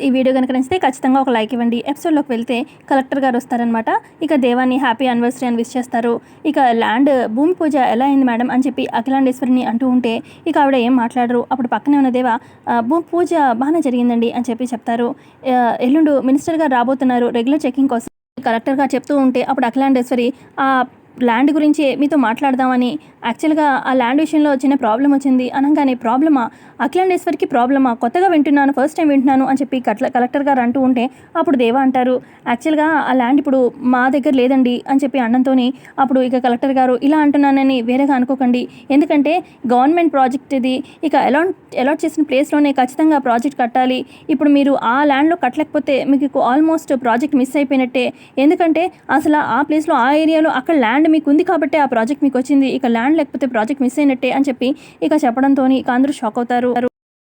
ఈ వీడియో కనుక నచ్చితే ఖచ్చితంగా ఒక లైక్ ఇవ్వండి. ఎపిసోడ్లోకి వెళ్తే కలెక్టర్ గారు వస్తారనమాట. ఇక దేవాన్ని హ్యాపీ యానివర్సరీ అని విష్ చేస్తారు. ఇక ల్యాండ్ భూమి పూజ ఎలా అయింది మేడం అని చెప్పి అఖిలాండేశ్వరిని అంటూ ఉంటే ఇక ఆవిడ ఏం మాట్లాడరు. అప్పుడు పక్కనే ఉన్న దేవ భూమి పూజ బాగానే జరిగిందండి అని చెప్పి చెప్తారు. ఎల్లుండు మినిస్టర్ గారు రాబోతున్నారు రెగ్యులర్ చెకింగ్ కోసం కలెక్టర్ గారు చెప్తూ ఉంటే అప్పుడు అఖిలాండేశ్వరి ల్యాండ్ గురించి మీతో మాట్లాడదామని యాక్చువల్గా ఆ ల్యాండ్ విషయంలో చిన్న ప్రాబ్లం వచ్చింది అనగానే ప్రాబ్లమా, అఖిలాండేశ్వరికి ప్రాబ్లమా, కొత్తగా వింటున్నాను, ఫస్ట్ టైం వింటున్నాను అని చెప్పి కలెక్టర్ గారు అంటూ ఉంటే అప్పుడు దేవా అంటారు యాక్చువల్గా ఆ ల్యాండ్ ఇప్పుడు మా దగ్గర లేదండి అని చెప్పి అనడంతో అప్పుడు ఇక కలెక్టర్ గారు ఇలా అంటున్నానని వేరేగా అనుకోకండి, ఎందుకంటే గవర్నమెంట్ ప్రాజెక్ట్ ఇది, ఇక అలాట్ చేసిన ప్లేస్లోనే ఖచ్చితంగా ప్రాజెక్ట్ కట్టాలి. ఇప్పుడు మీరు ఆ ల్యాండ్లో కట్టలేకపోతే మీకు ఆల్మోస్ట్ ప్రాజెక్ట్ మిస్ అయిపోయినట్టే, ఎందుకంటే అసలు ఆ ప్లేస్లో ఆ ఏరియాలో అక్కడ ల్యాండ్ మీకు ఉంది కాబట్టి ఆ ప్రాజెక్ట్ మీకు వచ్చింది, ఇక ల్యాండ్ లేకపోతే ప్రాజెక్ట్ మిస్ అయినట్టే అని చెప్పి ఇక చెప్పడంతో ఇక అందరూ షాక్ అవుతారు.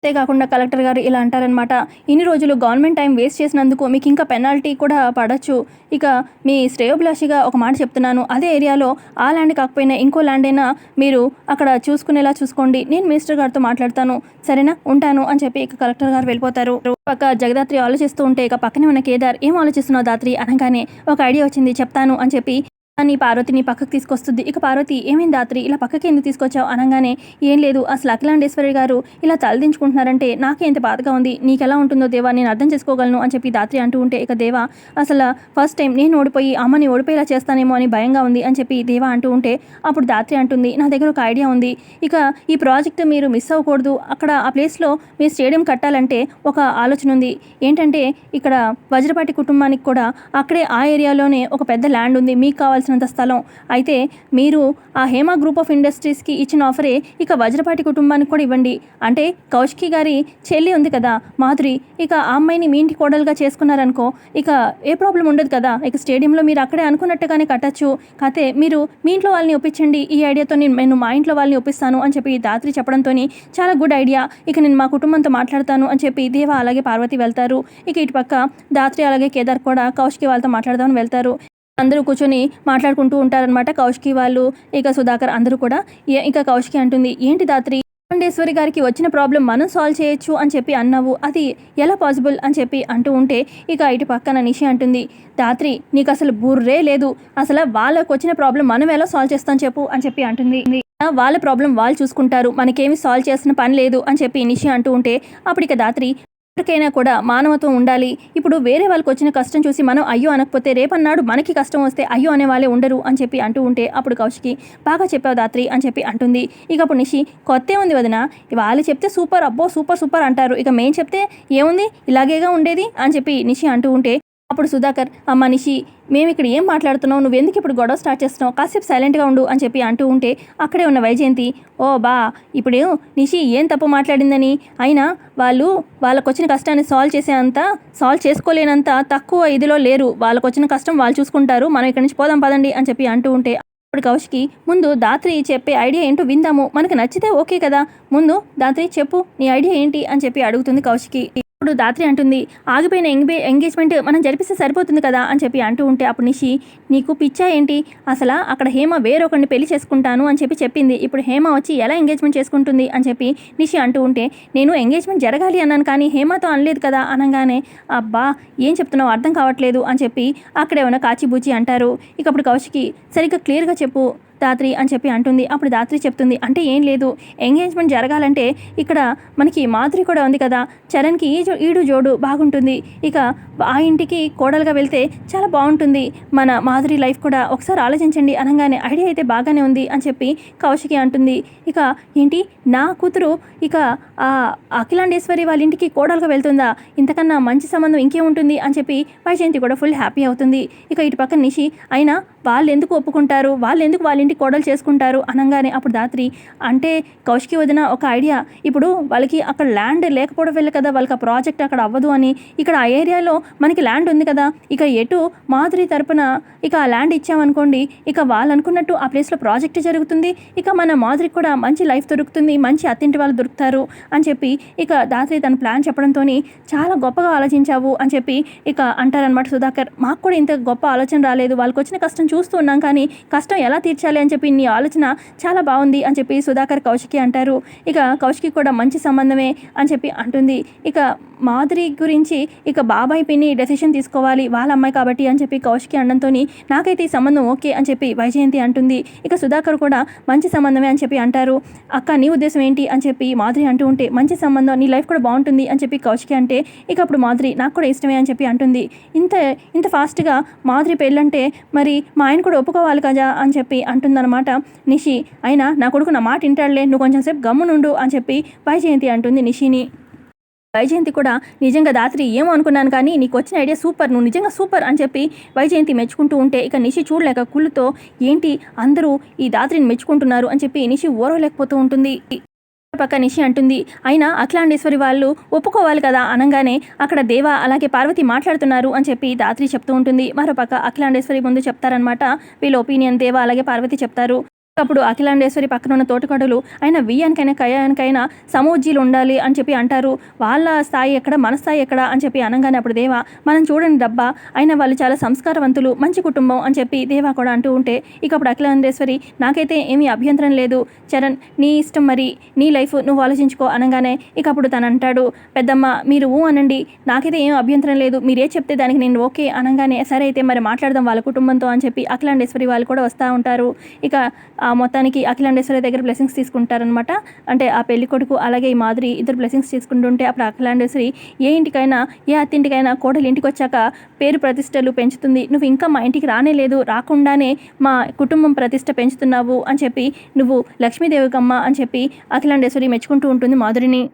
అంతేకాకుండా కలెక్టర్ గారు ఇలా అంటారనమాట, ఇన్ని రోజులు గవర్నమెంట్ టైం వేస్ట్ చేసినందుకు మీకు ఇంకా పెనాల్టీ కూడా పడచ్చు. ఇక మీ శ్రేయోభిలాషిగా ఒక మాట చెప్తున్నాను, అదే ఏరియాలో ఆ ల్యాండ్ కాకపోయినా ఇంకో ల్యాండ్ అయినా మీరు అక్కడ చూసుకునేలా చూసుకోండి, నేను మినిస్టర్ గారితో మాట్లాడతాను, సరేనా, ఉంటాను అని చెప్పి ఇక కలెక్టర్ గారు వెళ్ళిపోతారు. పక్క జగదాత్రి ఆలోచిస్తూ ఉంటే ఇక పక్కనే ఉన్న కేదార్ ఏం ఆలోచిస్తున్నావు దాత్రి అనగానే ఒక ఐడియా వచ్చింది చెప్తాను అని చెప్పి అని పార్వతిని పక్కకు తీసుకొస్తుంది. ఇక పార్వతి ఏమైంది దాత్రి ఇలా పక్కకి ఎందుకు తీసుకొచ్చావు అనగానే ఏం లేదు, అసలు అఖిలాండేశ్వరి గారు ఇలా తలదించుకుంటున్నారంటే నాకే ఎంత బాధగా ఉంది, నీకెలా ఉంటుందో దేవా నేను అర్థం చేసుకోగలను అని చెప్పి దాత్రి అంటూ ఉంటే ఇక దేవా అసలు ఫస్ట్ టైం నేను ఓడిపోయి అమ్మని ఓడిపోయేలా చేస్తానేమో అని భయంగా ఉంది అని చెప్పి దేవా అంటూ ఉంటే అప్పుడు దాత్రి అంటుంది నా దగ్గర ఒక ఐడియా ఉంది, ఇక ఈ ప్రాజెక్ట్ మీరు మిస్ అవ్వకూడదు, అక్కడ ఆ ప్లేస్లో మీరు స్టేడియం కట్టాలంటే ఒక ఆలోచన ఉంది, ఏంటంటే ఇక్కడ వజ్రపాటి కుటుంబానికి కూడా అక్కడే ఆ ఏరియాలోనే ఒక పెద్ద ల్యాండ్ ఉంది, మీకు కావాల్సినంత స్థలం, అయితే మీరు ఆ హేమ గ్రూప్ ఆఫ్ ఇండస్ట్రీస్కి ఇచ్చిన ఆఫరే ఇక వజ్రపాటి కుటుంబానికి కూడా ఇవ్వండి, అంటే కౌశికి గారి చెల్లి ఉంది కదా మాధురి, ఇక ఆ అమ్మాయిని మీ ఇంటి కోడలుగా చేసుకున్నారనుకో ఇక ఏ ప్రాబ్లం ఉండదు కదా, ఇక స్టేడియంలో మీరు అక్కడే అనుకున్నట్టుగానే కట్టచ్చు, కాకపోతే మీరు మీ ఇంట్లో వాళ్ళని ఒప్పించండి, ఈ ఐడియాతో నేను మా ఇంట్లో వాళ్ళని ఒప్పిస్తాను అని చెప్పి దాత్రి చెప్పడంతో చాలా గుడ్ ఐడియా, ఇక నేను మా కుటుంబంతో మాట్లాడతాను అని చెప్పి దేవ అలాగే పార్వతి వెళ్తారు. ఇక ఇటుపక్క దాత్రి అలాగే కేదార్ కూడా కౌశికి వాళ్ళతో మాట్లాడదామని వెళ్తారు. అందరూ కూర్చొని మాట్లాడుకుంటూ ఉంటారనమాట, కౌశికి వాళ్ళు ఇక సుధాకర్ అందరూ కూడా. ఇక కౌశికి అంటుంది ఏంటి దాత్రి అఖిలాండేశ్వరి గారికి వచ్చిన ప్రాబ్లం మనం సాల్వ్ చేయొచ్చు అని చెప్పి అన్నావు, అది ఎలా పాసిబుల్ అని చెప్పి అంటూ ఉంటే ఇక ఇటు పక్కన నిషి అంటుంది దాత్రి నీకు అసలు బుర్రే లేదు, అసలు వాళ్ళకు వచ్చిన ప్రాబ్లం మనం ఎలా సాల్వ్ చేస్తాం చెప్పు అని చెప్పి అంటుంది, వాళ్ళ ప్రాబ్లం వాళ్ళు చూసుకుంటారు, మనకేమి సాల్వ్ చేసిన పని లేదు అని చెప్పి నిషి అంటూ ఉంటే అప్పుడు ఇక దాత్రి ఎవరికైనా కూడా మానవత్వం ఉండాలి, ఇప్పుడు వేరే వాళ్ళకి వచ్చిన కష్టం చూసి మనం అయ్యో అనకపోతే రేపన్నాడు మనకి కష్టం వస్తే అయ్యో అనే వాళ్ళే ఉండరు అని చెప్పి అంటూ ఉంటే అప్పుడు కౌశికి బాగా చెప్పావు దాత్రి అని చెప్పి అంటుంది. ఇక అప్పుడు నిషి కొత్త ఉంది వదిన, వాళ్ళు చెప్తే సూపర్ అబ్బో సూపర్ సూపర్ అంటారు, ఇక మేం చెప్తే ఏముంది ఇలాగేగా ఉండేది అని చెప్పి నిషి అంటూ ఉంటే అప్పుడు సుధాకర్ అమ్మ నిషి మేము ఇక్కడ ఏం మాట్లాడుతున్నావు, నువ్వు ఎందుకు ఇప్పుడు గొడవ స్టార్ట్ చేస్తున్నావు, కాసేపు సైలెంట్గా ఉండు అని చెప్పి అంటూ ఉంటే అక్కడే ఉన్న వైజయంతి ఓ బా ఇప్పుడు నిషి ఏం తప్పు మాట్లాడిందని, అయినా వాళ్ళకు వచ్చిన కష్టాన్ని సాల్వ్ చేసుకోలేనంత తక్కువ ఇదిలో లేరు, వాళ్ళకు వచ్చిన కష్టం వాళ్ళు చూసుకుంటారు, మనం ఇక్కడి నుంచి పోదాం పదండి అని చెప్పి అంటూ ఉంటే అప్పుడు కౌశికి ముందు దాత్రి చెప్పే ఐడియా ఏంటో విందాము, మనకు నచ్చితే ఓకే కదా, ముందు దాత్రి చెప్పు నీ ఐడియా ఏంటి అని చెప్పి అడుగుతుంది కౌశికి. ఇప్పుడు దాత్రి అంటుంది ఆగిపోయిన ఎంగేజ్మెంట్ మనం జరిపిస్తే సరిపోతుంది కదా అని చెప్పి అంటూ ఉంటే అప్పుడు నిషి నీకు పిచ్చా ఏంటి, అసలు అక్కడ హేమ వేరొకరిని పెళ్లి చేసుకుంటాను అని చెప్పి చెప్పింది, ఇప్పుడు హేమ వచ్చి ఎలా ఎంగేజ్మెంట్ చేసుకుంటుంది అని చెప్పి నిషి అంటూ ఉంటే నేను ఎంగేజ్మెంట్ జరగాలి అన్నాను కానీ హేమతో అనలేదు కదా అనగానే అబ్బా ఏం చెప్తున్నావు అర్థం కావట్లేదు అని చెప్పి అక్కడే ఉన్న కాచిబూచి అంటారు. ఇక అప్పుడు కౌశికి సరిగ్గా క్లియర్గా చెప్పు దాత్రి అని చెప్పి అంటుంది. అప్పుడు దాత్రి చెప్తుంది అంటే ఏం లేదు, ఎంగేజ్మెంట్ జరగాలంటే ఇక్కడ మనకి మాధురి కూడా ఉంది కదా, చరణ్కి ఈడు జోడు బాగుంటుంది, ఇక ఆ ఇంటికి కోడలుగా వెళ్తే చాలా బాగుంటుంది, మన మాధురి లైఫ్ కూడా ఒకసారి ఆలోచించండి అనగానే ఐడియా అయితే బాగానే ఉంది అని చెప్పి కౌశికి అంటుంది. ఇక ఏంటి నా కూతురు ఇక ఆ అఖిలాండేశ్వరి వాళ్ళ ఇంటికి కోడలుగా వెళ్తుందా, ఇంతకన్నా మంచి సంబంధం ఇంకేముంటుంది అని చెప్పి వైజయంతి కూడా ఫుల్ హ్యాపీ అవుతుంది. ఇక ఇటు పక్కన నిషి అయినా వాళ్ళు ఎందుకు ఒప్పుకుంటారు, వాళ్ళు ఎందుకు వాళ్ళ ఇంటికి కోడలు చేసుకుంటారు అనగానే అప్పుడు దాత్రి అంటే కౌశికి వదిన ఒక ఐడియా, ఇప్పుడు వాళ్ళకి అక్కడ ల్యాండ్ లేకపోవడం వల్ల కదా వాళ్ళకి ఆ ప్రాజెక్ట్ అక్కడ అవ్వదు అని, ఇక్కడ ఆ ఏరియాలో మనకి ల్యాండ్ ఉంది కదా, ఇక ఎటు మాధురి తరపున ఇక ఆ ల్యాండ్ ఇచ్చామనుకోండి ఇక వాళ్ళు అనుకున్నట్టు ఆ ప్లేస్లో ప్రాజెక్ట్ జరుగుతుంది, ఇక మన మాధురికి కూడా మంచి లైఫ్ దొరుకుతుంది, మంచి అత్తింటి వాళ్ళు దొరుకుతారు అని చెప్పి ఇక దాత్రి తన ప్లాన్ చెప్పడంతో చాలా గొప్పగా ఆలోచించావు అని చెప్పి ఇక అంటారనమాట సుధాకర్. మాకు కూడా ఇంత గొప్ప ఆలోచన రాలేదు, వాళ్ళకి వచ్చిన కష్టం చూస్తూ ఉన్నాం, కానీ కష్టం ఎలా తీర్చాలి అని చెప్పి నీ ఆలోచన చాలా బాగుంది అని చెప్పి సుధాకర్ కౌశికి అంటారు. ఇక కౌశికి కూడా మంచి సంబంధమే అని చెప్పి అంటుంది. ఇక మాధురి గురించి ఇక బాబాయ్ పిన్ని డెసిషన్ తీసుకోవాలి వాళ్ళ అమ్మాయి కాబట్టి అని చెప్పి కౌశికి అనడంతో నాకైతే ఈ సంబంధం ఓకే అని చెప్పి వైజయంతి అంటుంది. ఇక సుధాకర్ కూడా మంచి సంబంధమే అని చెప్పి అంటారు. అక్క నీ ఉద్దేశం ఏంటి అని చెప్పి మాధురి అంటూ ఉంటే, మంచి సంబంధం, నీ లైఫ్ కూడా బాగుంటుంది అని చెప్పి కౌశికి అంటే, ఇక అప్పుడు మాధురి నాకు కూడా ఇష్టమే అని చెప్పి అంటుంది. ఇంత ఫాస్ట్గా మాధురి పెళ్ళంటే మరి మా ఆయన కూడా ఒప్పుకోవాలి కదా అని చెప్పి అంటుందన్నమాట నిషి. అయినా నా కొడుకు నా మాట వింటాడులే, నువ్వు కొంచెం సేపు గమ్మునుండు అని చెప్పి వైజయంతి అంటుంది నిషిని. వైజయంతి కూడా నిజంగా దాత్రి ఏమో అనుకున్నాను, కానీ నీకు వచ్చిన ఐడియా సూపర్, నువ్వు నిజంగా సూపర్ అని చెప్పి వైజయంతి మెచ్చుకుంటూ ఉంటే, ఇక నిషి చూడలేక కుళ్ళుతో ఏంటి అందరూ ఈ దాత్రిని మెచ్చుకుంటున్నారు అని చెప్పి నిషి ఓరవలేకపోతూ ఉంటుంది. పక్క నిషి అంటుంది, అయినా అఖిలాండేశ్వరి వాళ్ళు ఒప్పుకోవాలి కదా అనగానే అక్కడ దేవ అలాగే పార్వతి మాట్లాడుతున్నారు అని చెప్పి దాత్రి చెప్తూ ఉంటుంది. మరోపక్క అఖిలాండేశ్వరి ముందు చెప్తారనమాట వీళ్ళ ఒపీనియన్. దేవ అలాగే పార్వతి చెప్తారు. అప్పుడు అఖిలాండేశ్వరి పక్కన ఉన్న తోటికడులు అయినా వియ్యానికైనా కయానికైనా సమోజ్జీలు ఉండాలి అని చెప్పి అంటారు. వాళ్ళ స్థాయి ఎక్కడ, మన స్థాయి ఎక్కడ అని చెప్పి అనగానే అప్పుడు దేవా మనం చూడండి డబ్బా, అయినా వాళ్ళు చాలా సంస్కారవంతులు, మంచి కుటుంబం అని చెప్పి దేవా కూడా అంటూ ఉంటే, ఇక అప్పుడు అఖిలాండేశ్వరి నాకైతే ఏమీ అభ్యంతరం లేదు చరణ్, నీ ఇష్టం, మరి నీ లైఫ్ నువ్వు ఆలోచించుకో అనగానే ఇక అప్పుడు తను అంటాడు, పెద్దమ్మ మీరు అనండి, నాకైతే ఏం అభ్యంతరం లేదు, మీరే చెప్తే దానికి నేను ఓకే అనగానే సరే అయితే మరి మాట్లాడదాం వాళ్ళ కుటుంబంతో అని చెప్పి అఖిలాండేశ్వరి వాళ్ళు కూడా వస్తూ ఉంటారు. ఇక మొత్తానికి అఖిలాండేశ్వరి దగ్గర బ్లెస్సింగ్స్ తీసుకుంటారనమాట. అంటే ఆ పెళ్లి కొడుకు అలాగే ఈ మాధురి ఇద్దరు బ్లెస్సింగ్స్ తీసుకుంటుంటే అప్పుడు అఖిలాండేశ్వరి ఏ ఇంటికైనా ఏ అత్తింటికైనా కోడలు ఇంటికి వచ్చాక పేరు ప్రతిష్టలు పెంచుతుంది, నువ్వు ఇంకా మా ఇంటికి రానే లేదు, రాకుండానే మా కుటుంబం ప్రతిష్ట పెంచుతున్నావు అని చెప్పి నువ్వు లక్ష్మీదేవికమ్మ అని చెప్పి అఖిలాండేశ్వరి మెచ్చుకుంటూ ఉంటుంది మాధురిని.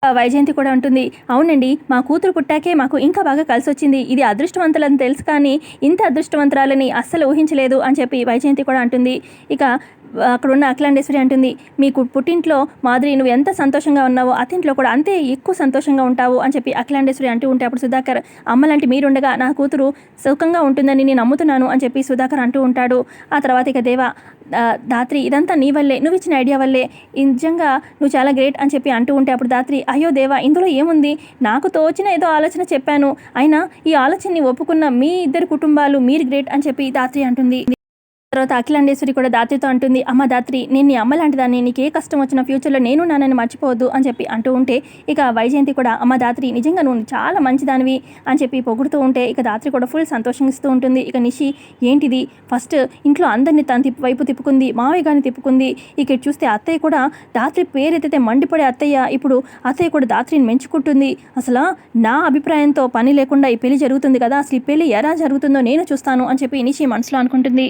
వైజయంతి కూడా ఉంటుంది, అవునండి మా కూతురు పుట్టాకే మాకు ఇంకా బాగా కలిసి వచ్చింది, ఇది అదృష్టవంతులని తెలుసు కానీ ఇంత అదృష్టవంతురాలని అస్సలు ఊహించలేదు అని చెప్పి వైజయంతి కూడా అంటుంది. ఇక అక్కడున్న అఖిలాండేశ్వరి అంటుంది, మీకు పుట్టింట్లో మాధురి నువ్వు ఎంత సంతోషంగా ఉన్నావో అత్తింట్లో కూడా అంతే ఎక్కువ సంతోషంగా ఉంటావు అని చెప్పి అఖిలాండేశ్వరి అంటూ ఉంటే అప్పుడు సుధాకర్ అమ్మలాంటి మీరుండగా నా కూతురు సుఖంగా ఉంటుందని నేను నమ్ముతున్నాను అని చెప్పి సుధాకర్ అంటూ ఉంటాడు. ఆ తర్వాత ఇక దేవా దాత్రి ఇదంతా నీ వల్లే, నువ్వు ఇచ్చిన ఐడియా వల్లే, నిజంగా నువ్వు చాలా గ్రేట్ అని చెప్పి అంటూ ఉంటే అప్పుడు దాత్రి అయ్యో దేవా ఇందులో ఏముంది, నాకు తోచిన ఏదో ఆలోచన చెప్పాను, అయినా ఈ ఆలోచనని ఒప్పుకున్న మీ ఇద్దరు కుటుంబాలు మీరు గ్రేట్ అని చెప్పి దాత్రి అంటుంది. తర్వాత అఖిలాండేశ్వరి కూడా దాత్రితో అంటుంది, అమ్మ దాత్రి నేను నీ అమ్మ లాంటిదాన్ని, నీకు ఏ కష్టం వచ్చిన ఫ్యూచర్లో నేను నాన్నని మర్చిపోవద్దు అని చెప్పి అంటూ ఉంటే ఇక వైజయంతి కూడా అమ్మ దాత్రి నిజంగా నువ్వు చాలా మంచిదానివి అని చెప్పి పొగుడుతూ ఉంటే ఇక దాత్రి కూడా ఫుల్ సంతోషిస్తూ ఉంటుంది. ఇక నిషి ఏంటిది ఫస్ట్ ఇంట్లో అందరినీ తన వైపు తిప్పుకుంది, మావయ్య గారిని తిప్పుకుంది, ఇక చూస్తే అత్తయ్య కూడా దాత్రి పేరెత్తితే మండిపడే అత్తయ్య ఇప్పుడు అత్తయ్య కూడా దాత్రిని మెంచుకుంటుంది, అసలు నా అభిప్రాయంతో పని లేకుండా ఈ పెళ్లి జరుగుతుంది కదా, అసలు ఈ పెళ్లి ఎలా జరుగుతుందో నేను చూస్తాను అని చెప్పి నిషి మనసులో అనుకుంటుంది.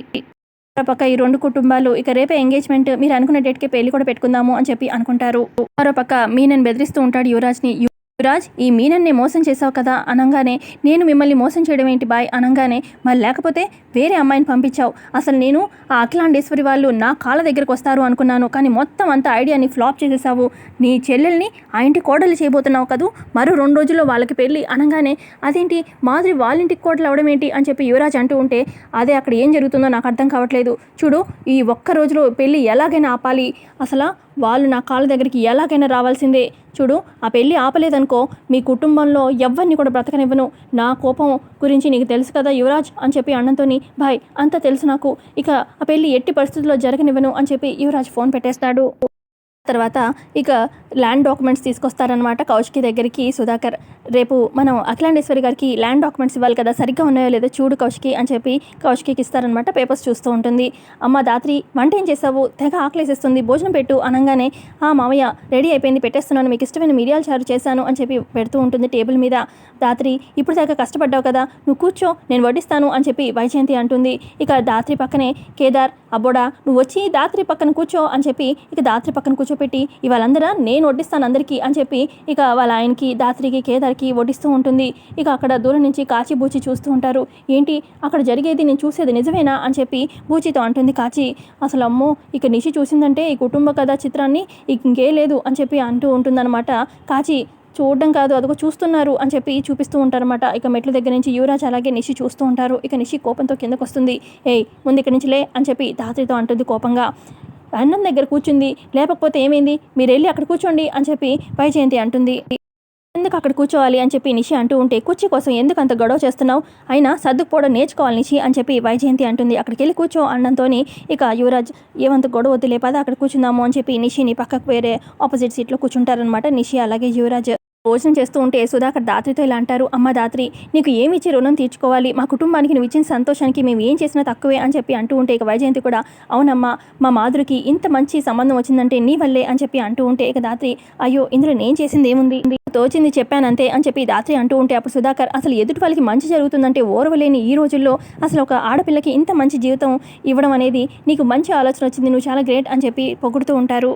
మరోపక్క ఈ రెండు కుటుంబాలు ఇక రేపే ఎంగేజ్మెంట్, మీరు అనుకున్న డేట్కి పెళ్లి కూడా పెట్టుకుందాము అని చెప్పి అనుకుంటారు. మరోపక్క మీనన్ బెదిరిస్తూ ఉంటాడు యువరాజ్ని, యువరాజ్ ఈ మీనన్ని మోసం చేసావు కదా అనగానే నేను మిమ్మల్ని మోసం చేయడం ఏంటి బాయ్ అనగానే మరి లేకపోతే వేరే అమ్మాయిని పంపించావు, అసలు నేను ఆ అఖిలాండేశ్వరి వాళ్ళు నా కాళ్ళ దగ్గరకు వస్తారు అనుకున్నాను, కానీ మొత్తం అంతా ఐడియాని ఫ్లాప్ చేసేసావు, నీ చెల్లెల్ని ఆ ఇంటి కోడలు చేయబోతున్నావు కదూ, మరో 2 రోజుల్లో వాళ్ళకి పెళ్ళి అనగానే అదేంటి మాధురి వాళ్ళ ఇంటికి కోడలు అవడం ఏంటి అని చెప్పి యువరాజ్ అంటూ ఉంటే అదే అక్కడ ఏం జరుగుతుందో నాకు అర్థం కావట్లేదు, చూడు ఈ ఒక్క రోజులో పెళ్ళి ఎలాగైనా ఆపాలి, అసలు వాళ్ళు నా కాళ్ళ దగ్గరికి ఎలాగైనా రావాల్సిందే, చూడు ఆ పెళ్ళి ఆపలేదనుకో మీ కుటుంబంలో ఎవరిని కూడా బ్రతకనివ్వను, నా కోపం గురించి నీకు తెలుసు కదా యువరాజ్ అని చెప్పి అన్నంతో భాయ్ అంతా తెలుసు నాకు, ఇక ఆ పెళ్ళి ఎట్టి పరిస్థితుల్లో జరగనివ్వను అని చెప్పి యువరాజ్ ఫోన్ పెట్టేస్తాడు. తర్వాత ఇక ల్యాండ్ డాక్యుమెంట్స్ తీసుకొస్తారనమాట కౌశికి దగ్గరికి సుధాకర్, రేపు మనం అఖిలాండేశ్వరి గారికి ల్యాండ్ డాక్యుమెంట్స్ ఇవ్వాలి కదా, సరిగ్గా ఉన్నాయో లేదో చూడు కౌశికి అని చెప్పి కౌశికి ఇస్తారనమాట. పేపర్స్ చూస్తూ ఉంటుంది. అమ్మ దాత్రి వంట ఏం చేసావు, తెగ ఆకలేసేస్తుంది, భోజనం పెట్టు అనగానే మామయ్య రెడీ అయిపోయింది పెట్టేస్తున్నాను, మీకు ఇష్టమైన మిరియాల చారు చేశాను అని చెప్పి పెడుతూ ఉంటుంది టేబుల్ మీద. దాత్రి ఇప్పుడు దాకా కష్టపడ్డావు కదా, నువ్వు కూర్చో నేను వడ్డిస్తాను అని చెప్పి వైజయంతి అంటుంది. ఇక దాత్రి పక్కనే కేదార్, అబ్బోడా నువ్వు వచ్చి దాత్రి పక్కన కూర్చో అని చెప్పి ఇక దాత్రి పక్కన కూర్చోపెట్టి ఇవాళందరూ నేను వడ్డిస్తాను అందరికీ అని చెప్పి ఇక వాళ్ళ ఆయనకి దాత్రికి కేదార్కి వడ్డిస్తూ ఉంటుంది. ఇక అక్కడ దూరం నుంచి కాచి బూచి చూస్తూ ఉంటారు. ఏంటి అక్కడ జరిగేది నేను చూసేది నిజమేనా అని చెప్పి బూచితో అంటుంది కాచి. అసలు అమ్మో ఇక నిషి చూసిందంటే ఈ కుటుంబ కథా చిత్రాన్ని ఇంకే లేదు అని చెప్పి అంటూ ఉంటుందన్నమాట. కాచి చూడడం కాదు అదిగో చూస్తున్నారు అని చెప్పి చూపిస్తూ ఉంటారన్నమాట. ఇక మెట్ల దగ్గర నుంచి యువరాజ్ అలాగే నిషి చూస్తూ ఉంటారు. ఇక నిషి కోపంతో కిందకు వస్తుంది. ఏయ్ ముందు ఇక్కడి నుంచి లే అని చెప్పి దాత్రితో అంటుంది కోపంగా. అన్నం దగ్గర కూర్చుంది, లేకపోతే ఏమైంది, మీరు వెళ్ళి అక్కడ కూర్చోండి అని చెప్పి వైజయంతి అంటుంది. ఎందుకు అక్కడ కూర్చోవాలి అని చెప్పి నిషి అంటూ ఉంటే, కుర్చీ కోసం ఎందుకు అంత గొడవ చేస్తున్నావు, అయినా సర్దుకుపోవడం నేర్చుకోవాలి నిషి అని చెప్పి వైజయంతి అంటుంది. అక్కడికి వెళ్ళి కూర్చో అనడంతోని ఇక యువరాజ్ ఏమంత గొడవ వద్దులే పద అక్కడ కూర్చుందాము అని చెప్పి నిషిని పక్కకు వేరే ఆపోజిట్ సీట్లో కూర్చుంటారనమాట నిషి అలాగే యువరాజ్. భోజనం చేస్తూ ఉంటే సుధాకర్ దాత్రితో ఇలా అంటారు, అమ్మ దాత్రి నీకు ఏమి ఇచ్చి రుణం తీర్చుకోవాలి, మా కుటుంబానికి నువ్వు ఇచ్చిన సంతోషానికి మేము ఏం చేసినా తక్కువే అని చెప్పి అంటూ ఉంటే ఇక వైజయంతి కూడా అవునమ్మా మా మాధురికి ఇంత మంచి సంబంధం వచ్చిందంటే నీ వల్లే అని చెప్పి అంటూ ఉంటే ఇక దాత్రి అయ్యో ఇందులో నేను చేసింది ఏముంది, తోచింది చెప్పానంతే అని చెప్పి దాత్రి అంటూ ఉంటే అప్పుడు సుధాకర్ అసలు ఎదుటి వాళ్ళకి మంచి జరుగుతుందంటే ఓర్వలేని ఈ రోజుల్లో అసలు ఒక ఆడపిల్లకి ఇంత మంచి జీవితం ఇవ్వడం అనేది నీకు మంచి ఆలోచన వచ్చింది, నువ్వు చాలా గ్రేట్ అని చెప్పి పొగుడుతూ ఉంటారు.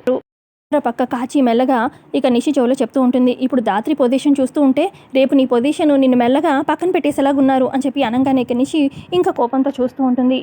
పక్క కాచి మెల్లగా ఇక నిషి చెవులో చెప్తూ ఉంటుంది, ఇప్పుడు దాత్రి పొజిషన్ చూస్తూ ఉంటే రేపు నీ పొజిషన్ నిన్ను మెల్లగా పక్కన పెట్టేసేలాగున్నారు అని చెప్పి అనగానే ఇక నిషి ఇంకా కోపంతో చూస్తూ ఉంటుంది.